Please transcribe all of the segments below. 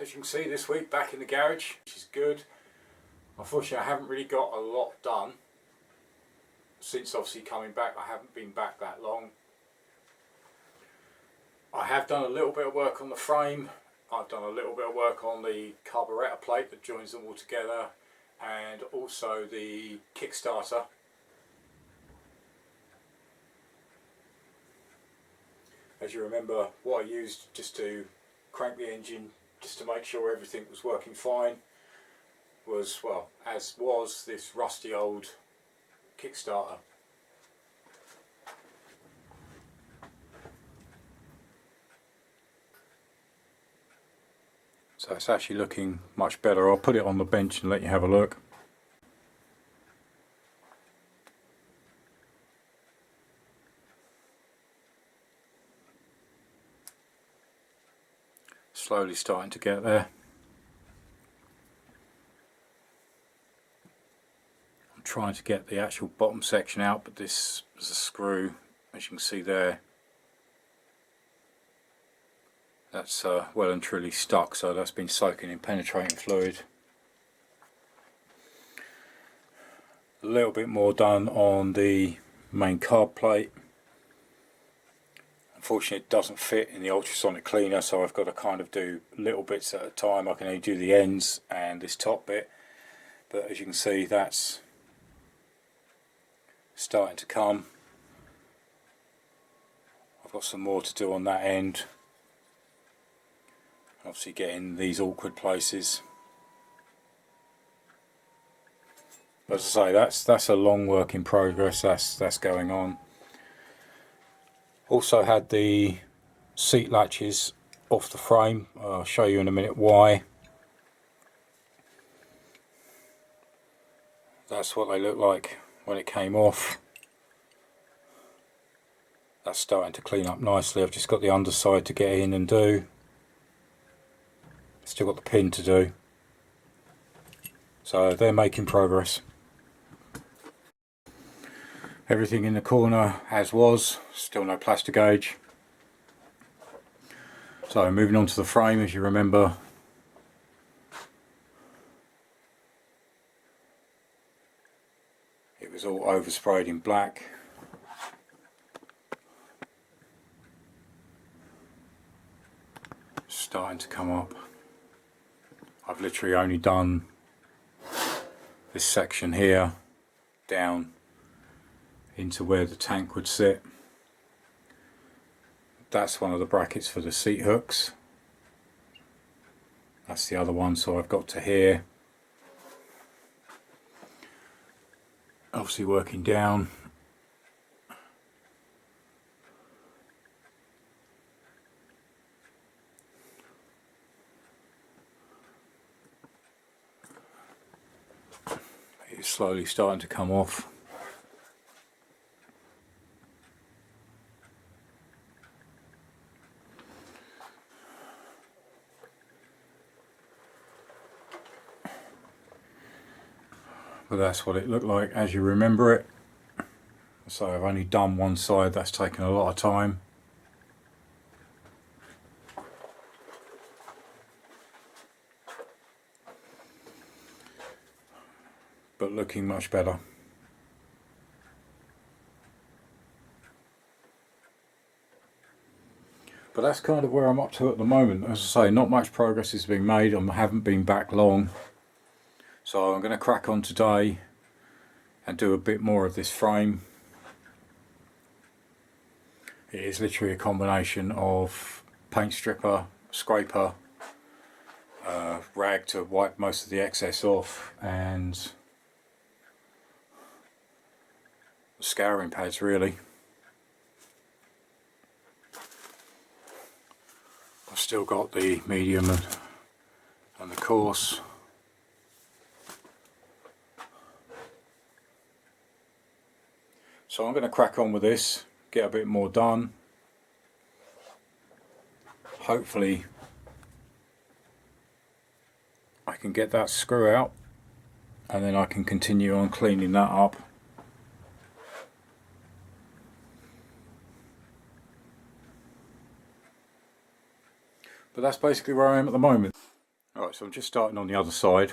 as you can see this week back in the garage, which is good. Unfortunately I haven't really got a lot done since obviously coming back. I haven't been back that long. I have done a little bit of work on the frame. I've done a little bit of work on the carburettor plate that joins them all together, and also the kickstarter. As you remember, what I used just to crank the engine, just to make sure everything was working fine, was, well, as was this rusty old kickstarter. So it's actually looking much better. I'll put it on the bench and let you have a look. Slowly starting to get there. I'm trying to get the actual bottom section out, but this is a screw, as you can see there. That's well and truly stuck, so that's been soaking in penetrating fluid. A little bit more done on the main carb plate. Unfortunately it doesn't fit in the ultrasonic cleaner, so I've got to kind of do little bits at a time. I can only do the ends and this top bit, but as you can see that's starting to come. I've got some more to do on that end. Obviously getting these awkward places. But as I say, that's a long work in progress. That's going on. Also had the seat latches off the frame. I'll show you in a minute why. That's what they look like when it came off. That's starting to clean up nicely. I've just got the underside to get in and do. Still got the pin to do. So they're making progress. Everything in the corner as was, still no plastic gauge. So moving on to the frame, as you remember, it was all oversprayed in black. Starting to come up. I've literally only done this section here down into where the tank would sit. That's one of the brackets for the seat hooks. That's the other one, so I've got to here. Obviously working down. It's slowly starting to come off. But that's what it looked like as you remember it. So I've only done one side, that's taken a lot of time. But looking much better. But that's kind of where I'm up to at the moment. As I say, not much progress is being made. I haven't been back long. So I'm going to crack on today and do a bit more of this frame. It is literally a combination of paint stripper, scraper, rag to wipe most of the excess off, and scouring pads really. I've still got the medium and the coarse. So I'm going to crack on with this, get a bit more done. Hopefully I can get that screw out and then I can continue on cleaning that up. But that's basically where I am at the moment. Alright, so I'm just starting on the other side.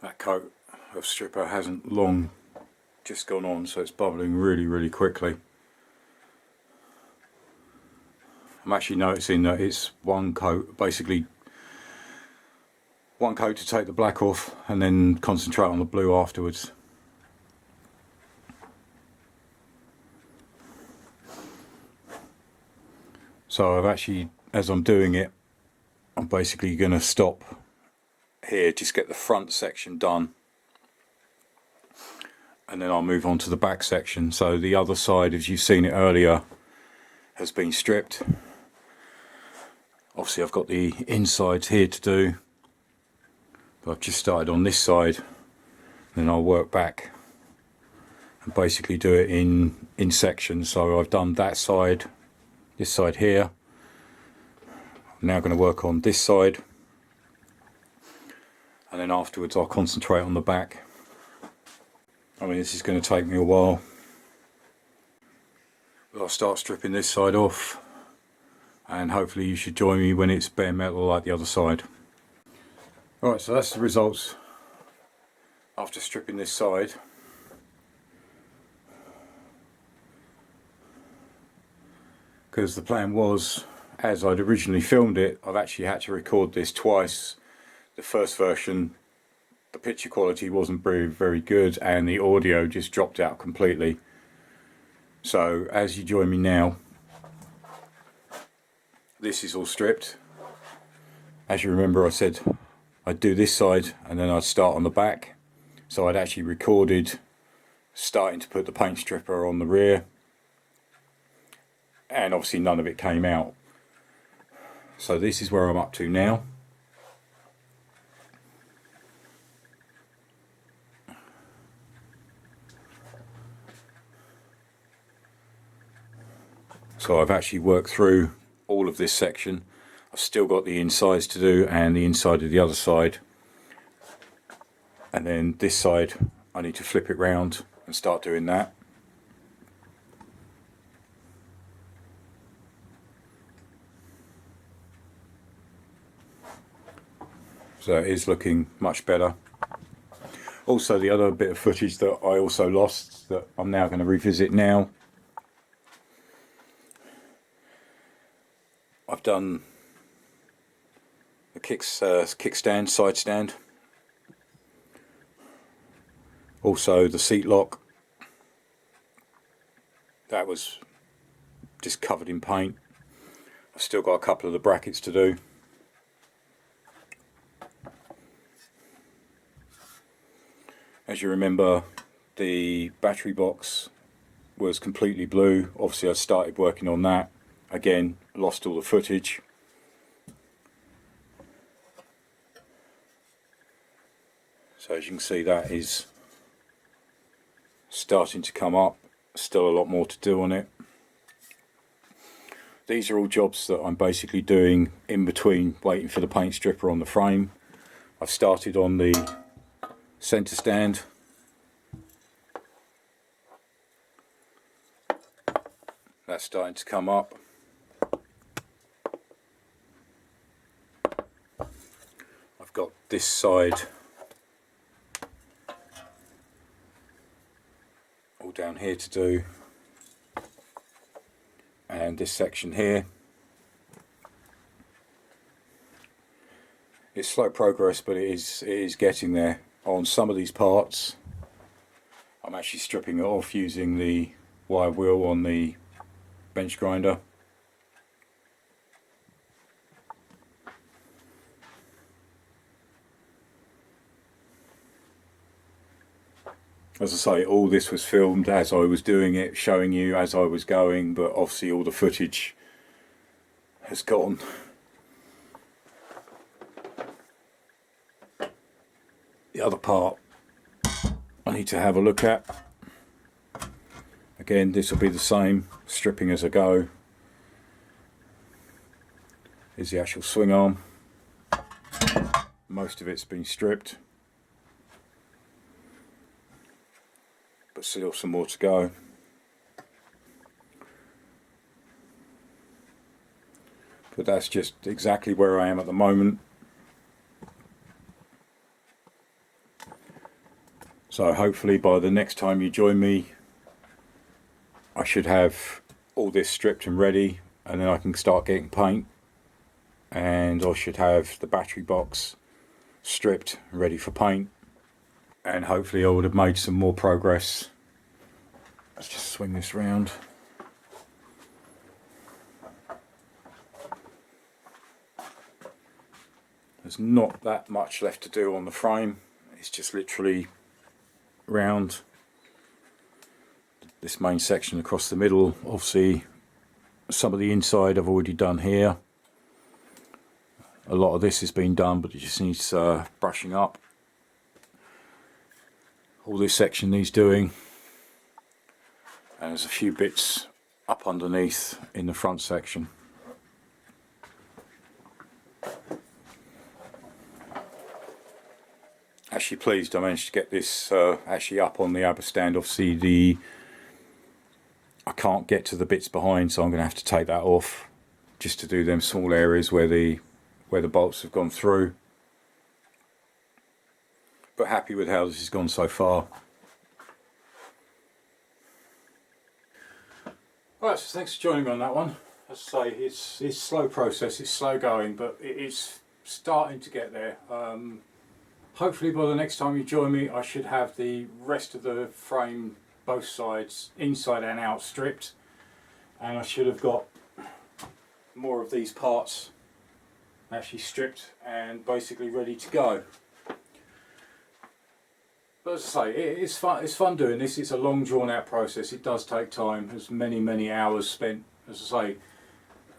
That coat of stripper hasn't long just gone on, so it's bubbling really quickly. I'm actually noticing that it's one coat, basically one coat to take the black off and then concentrate on the blue afterwards. So I've actually, as I'm doing it, I'm basically going to stop here, just get the front section done, and then I'll move on to the back section. So the other side, as you've seen it earlier, has been stripped. Obviously I've got the insides here to do, but I've just started on this side, then I'll work back and basically do it in sections. So I've done that side, this side here. I'm now going to work on this side, and then afterwards I'll concentrate on the back. I mean, this is going to take me a while, but I'll start stripping this side off, and hopefully you should join me when it's bare metal like the other side. Alright, so that's the results after stripping this side. Because the plan was, as I'd originally filmed it, I've actually had to record this twice. The first version, the picture quality wasn't very good and the audio just dropped out completely. So as you join me now, this is all stripped. As you remember, I said I'd do this side and then I'd start on the back. So I'd actually recorded starting to put the paint stripper on the rear, and obviously none of it came out. So this is where I'm up to now. So I've actually worked through all of this section. I've still got the insides to do and the inside of the other side. And then this side, I need to flip it round and start doing that. So it is looking much better. Also, the other bit of footage that I also lost that I'm now going to revisit now. I've done the kickstand, side stand. Also the seat lock. That was just covered in paint. I've still got a couple of the brackets to do. As you remember, the battery box was completely blue. Obviously I started working on that. Again, lost all the footage. So as you can see, that is starting to come up. Still a lot more to do on it. These are all jobs that I'm basically doing in between waiting for the paint stripper on the frame. I've started on the centre stand. That's starting to come up. I've got this side all down here to do, and this section here. It's slow progress, but it is getting there. On some of these parts I'm actually stripping it off using the wire wheel on the bench grinder. As I say, all this was filmed as I was doing it, showing you as I was going, but obviously all the footage has gone. The other part I need to have a look at. Again, this will be the same, stripping as I go. Here's the actual swing arm. Most of it's been stripped, but still some more to go. but that's just exactly where I am at the moment. So hopefully by the next time you join me, I should have all this stripped and ready, and then I can start getting paint, and I should have the battery box stripped, ready for paint, and hopefully I would have made some more progress. Let's just swing this round. There's not that much left to do on the frame. It's just literally round this main section across the middle. Obviously some of the inside I've already done here. A lot of this has been done, but it just needs brushing up. All this section needs doing, and there's a few bits up underneath in the front section. Actually pleased I managed to get this actually up on the ABBA stand. Obviously I can't get to the bits behind, so I'm going to have to take that off just to do them small areas where the bolts have gone through. But happy with how this has gone so far. Alright, so thanks for joining me on that one. As I say, it's a slow process, it's slow going, but it's starting to get there. Hopefully by the next time you join me, I should have the rest of the frame, both sides, inside and out, stripped, and I should have got more of these parts actually stripped and basically ready to go. But as I say, it's fun doing this. It's a long drawn out process. It does take time. There's many hours spent. As I say,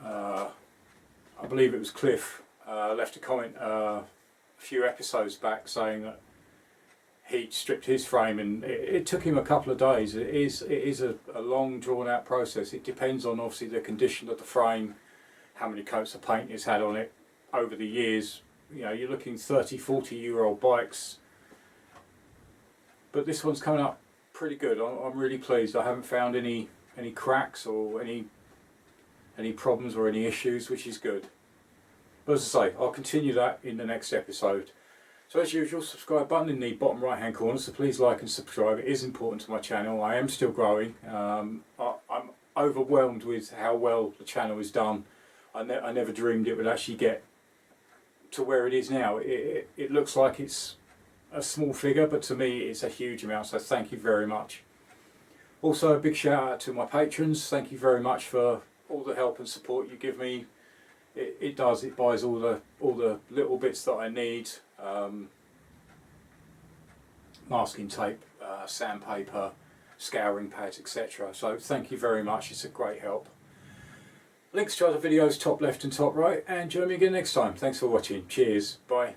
I believe it was Cliff left a comment a few episodes back saying that he stripped his frame, and it took him a couple of days. It is a long drawn out process. It depends on obviously the condition of the frame, how many coats of paint it's had on it over the years. You know, you're looking 30-40-year-old bikes, but this one's coming up pretty good. I'm really pleased. I haven't found any cracks or any problems or any issues, which is good. But as I say, I'll continue that in the next episode. So as usual, subscribe button in the bottom right hand corner, so please like and subscribe. It is important to my channel. I am still growing. I'm overwhelmed with how well the channel is done. I never dreamed it would actually get to where it is now. It looks like it's a small figure, but to me it's a huge amount, so thank you very much. Also a big shout out to my patrons. Thank you very much for all the help and support you give me. It buys all the little bits that I need. Masking tape, sandpaper, scouring pads, etc. So thank you very much, it's a great help. Links to other videos top left and top right, and join me again next time. Thanks for watching. Cheers. Bye.